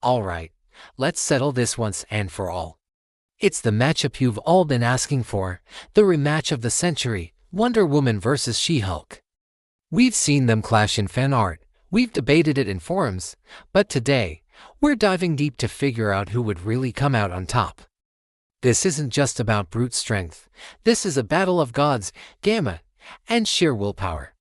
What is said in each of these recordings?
Alright, let's settle this once and for all. It's the matchup you've all been asking for, the rematch of the century, Wonder Woman vs. She-Hulk. We've seen them clash in fan art, we've debated it in forums, but today, we're diving deep to figure out who would really come out on top. This isn't just about brute strength, this is a battle of gods, gamma, and sheer willpower.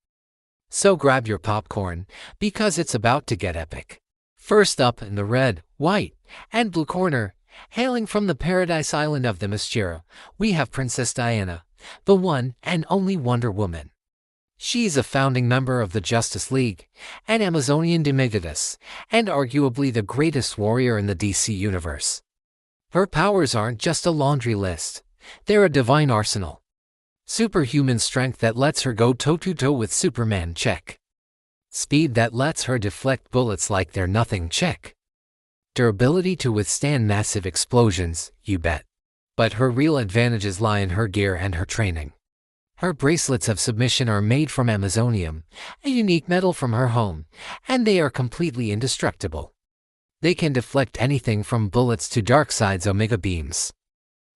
So grab your popcorn, because it's about to get epic. First up in the red, white, and blue corner, hailing from the paradise island of Themyscira, we have Princess Diana, the one and only Wonder Woman. She's a founding member of the Justice League, an Amazonian demigodius, and arguably the greatest warrior in the DC universe. Her powers aren't just a laundry list, they're a divine arsenal. Superhuman strength that lets her go toe-to-toe with Superman, check. Speed that lets her deflect bullets like they're nothing, check. Durability to withstand massive explosions, you bet. But her real advantages lie in her gear and her training. Her bracelets of submission are made from Amazonium, a unique metal from her home, and they are completely indestructible. They can deflect anything from bullets to Darkseid's Omega beams.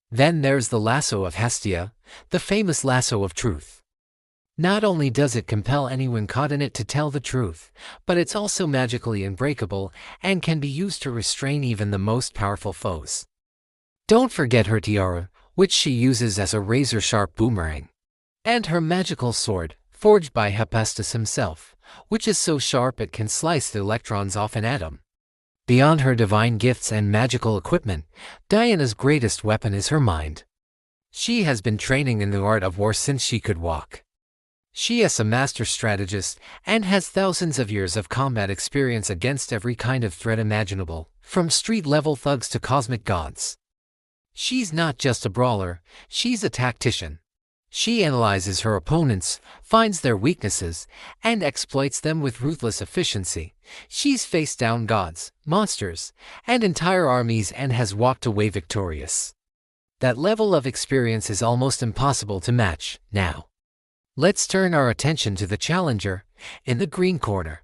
Then there's the lasso of Hestia, the famous lasso of truth. Not only does it compel anyone caught in it to tell the truth, but it's also magically unbreakable and can be used to restrain even the most powerful foes. Don't forget her tiara, which she uses as a razor-sharp boomerang. And her magical sword, forged by Hephaestus himself, which is so sharp it can slice the electrons off an atom. Beyond her divine gifts and magical equipment, Diana's greatest weapon is her mind. She has been training in the art of war since she could walk. She is a master strategist and has thousands of years of combat experience against every kind of threat imaginable, from street-level thugs to cosmic gods. She's not just a brawler, she's a tactician. She analyzes her opponents, finds their weaknesses, and exploits them with ruthless efficiency. She's faced down gods, monsters, and entire armies and has walked away victorious. That level of experience is almost impossible to match. Now, let's turn our attention to the challenger, in the green corner.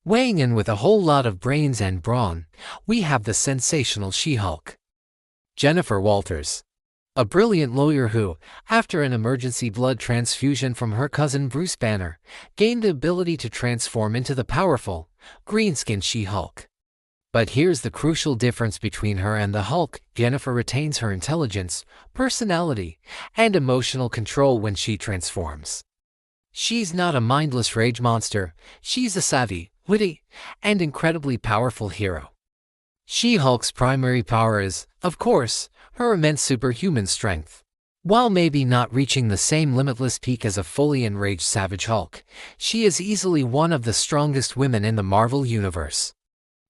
Weighing in with a whole lot of brains and brawn, we have the sensational She-Hulk. Jennifer Walters. A brilliant lawyer who, after an emergency blood transfusion from her cousin Bruce Banner, gained the ability to transform into the powerful, green-skinned She-Hulk. But here's the crucial difference between her and the Hulk. Jennifer retains her intelligence, personality, and emotional control when she transforms. She's not a mindless rage monster, she's a savvy, witty, and incredibly powerful hero. She-Hulk's primary power is, of course, her immense superhuman strength. While maybe not reaching the same limitless peak as a fully enraged Savage Hulk, she is easily one of the strongest women in the Marvel Universe.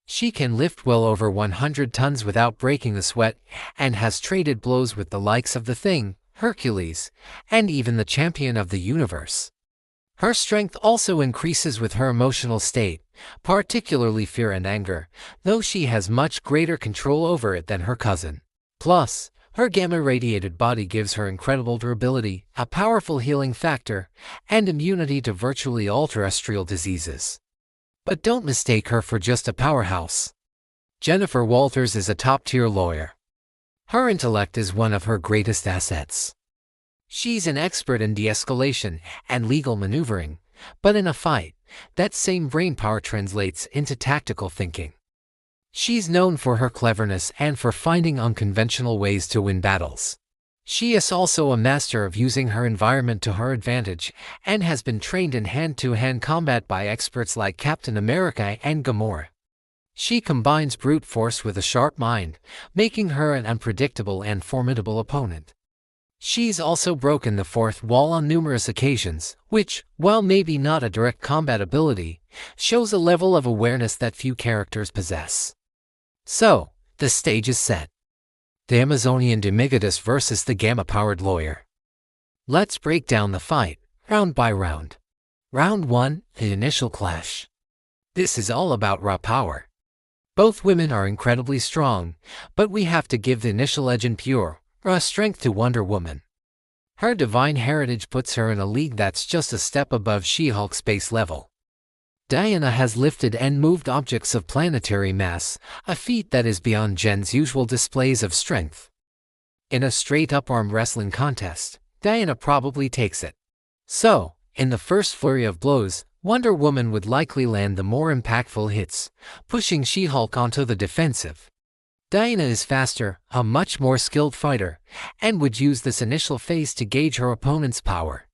She can lift well over 100 tons without breaking a sweat, and has traded blows with the likes of the Thing, Hercules, and even the Champion of the Universe. Her strength also increases with her emotional state, particularly fear and anger, though she has much greater control over it than her cousin. Plus, her gamma-radiated body gives her incredible durability, a powerful healing factor, and immunity to virtually all terrestrial diseases. But don't mistake her for just a powerhouse. Jennifer Walters is a top-tier lawyer. Her intellect is one of her greatest assets. She's an expert in de-escalation and legal maneuvering, but in a fight, that same brain power translates into tactical thinking. She's known for her cleverness and for finding unconventional ways to win battles. She is also a master of using her environment to her advantage and has been trained in hand-to-hand combat by experts like Captain America and Gamora. She combines brute force with a sharp mind, making her an unpredictable and formidable opponent. She's also broken the fourth wall on numerous occasions, which, while maybe not a direct combat ability, shows a level of awareness that few characters possess. So, the stage is set. The Amazonian demigodius versus the gamma-powered lawyer. Let's break down the fight, round by round. Round 1, the initial clash. This is all about raw power. Both women are incredibly strong, but we have to give the initial edge in pure, raw strength to Wonder Woman. Her divine heritage puts her in a league that's just a step above She-Hulk's base level. Diana has lifted and moved objects of planetary mass, a feat that is beyond Jen's usual displays of strength. In a straight-up arm wrestling contest, Diana probably takes it. So, in the first flurry of blows, Wonder Woman would likely land the more impactful hits, pushing She-Hulk onto the defensive. Diana is faster, a much more skilled fighter, and would use this initial phase to gauge her opponent's power.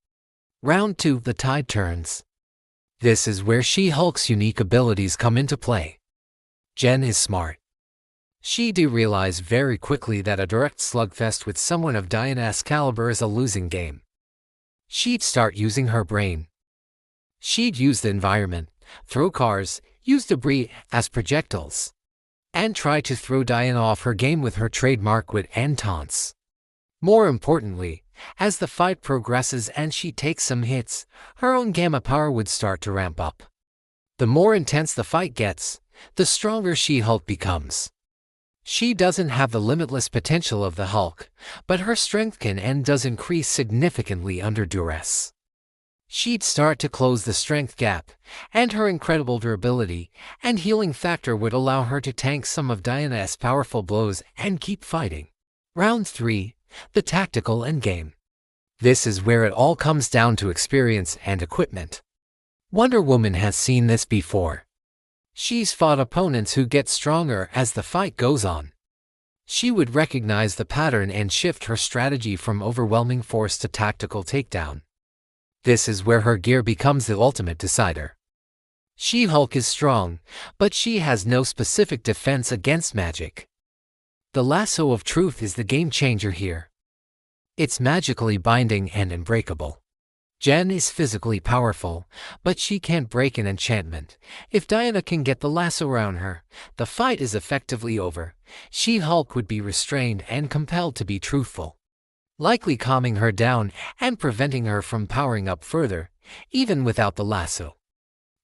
Round 2, the tide turns. This is where She-Hulk's unique abilities come into play. Jen is smart. She'd realize very quickly that a direct slugfest with someone of Diana's caliber is a losing game. She'd start using her brain. She'd use the environment, throw cars, use debris as projectiles, and try to throw Diana off her game with her trademark wit and taunts. More importantly, as the fight progresses and she takes some hits, her own gamma power would start to ramp up. The more intense the fight gets, the stronger She-Hulk becomes. She doesn't have the limitless potential of the Hulk, but her strength can and does increase significantly under duress. She'd start to close the strength gap, and her incredible durability and healing factor would allow her to tank some of Diana's powerful blows and keep fighting. Round 3, the tactical endgame. This is where it all comes down to experience and equipment. Wonder Woman has seen this before. She's fought opponents who get stronger as the fight goes on. She would recognize the pattern and shift her strategy from overwhelming force to tactical takedown. This is where her gear becomes the ultimate decider. She-Hulk is strong, but she has no specific defense against magic. The lasso of truth is the game changer here. It's magically binding and unbreakable. Jen is physically powerful, but she can't break an enchantment. If Diana can get the lasso around her, the fight is effectively over. She-Hulk would be restrained and compelled to be truthful, likely calming her down and preventing her from powering up further, even without the lasso.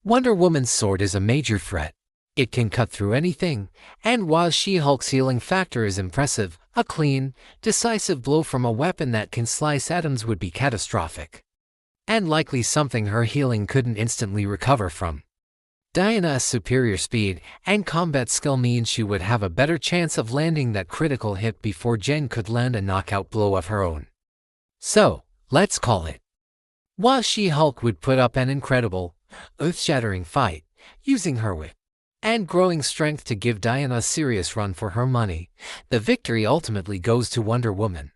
Wonder Woman's sword is a major threat. It can cut through anything, and while She-Hulk's healing factor is impressive, a clean, decisive blow from a weapon that can slice atoms would be catastrophic, and likely something her healing couldn't instantly recover from. Diana's superior speed and combat skill means she would have a better chance of landing that critical hit before Jen could land a knockout blow of her own. So, let's call it. While She-Hulk would put up an incredible, earth-shattering fight, using her wit and growing strength to give Diana a serious run for her money, the victory ultimately goes to Wonder Woman.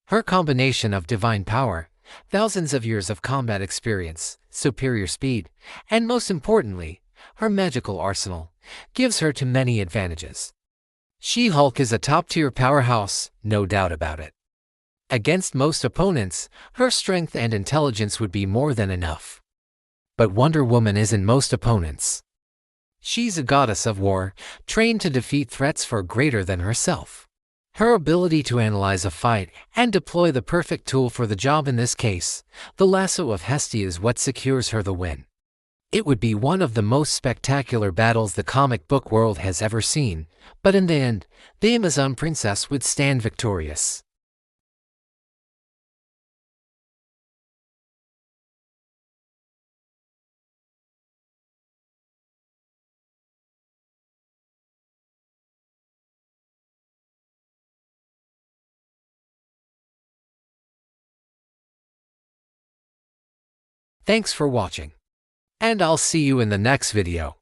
Her combination of divine power, thousands of years of combat experience, superior speed, and most importantly, her magical arsenal, gives her too many advantages. She-Hulk is a top-tier powerhouse, no doubt about it. Against most opponents, her strength and intelligence would be more than enough. But Wonder Woman isn't most opponents. She's a goddess of war, trained to defeat threats far greater than herself. Her ability to analyze a fight and deploy the perfect tool for the job, in this case, the lasso of Hestia, is what secures her the win. It would be one of the most spectacular battles the comic book world has ever seen, but in the end, the Amazon princess would stand victorious. Thanks for watching, and I'll see you in the next video.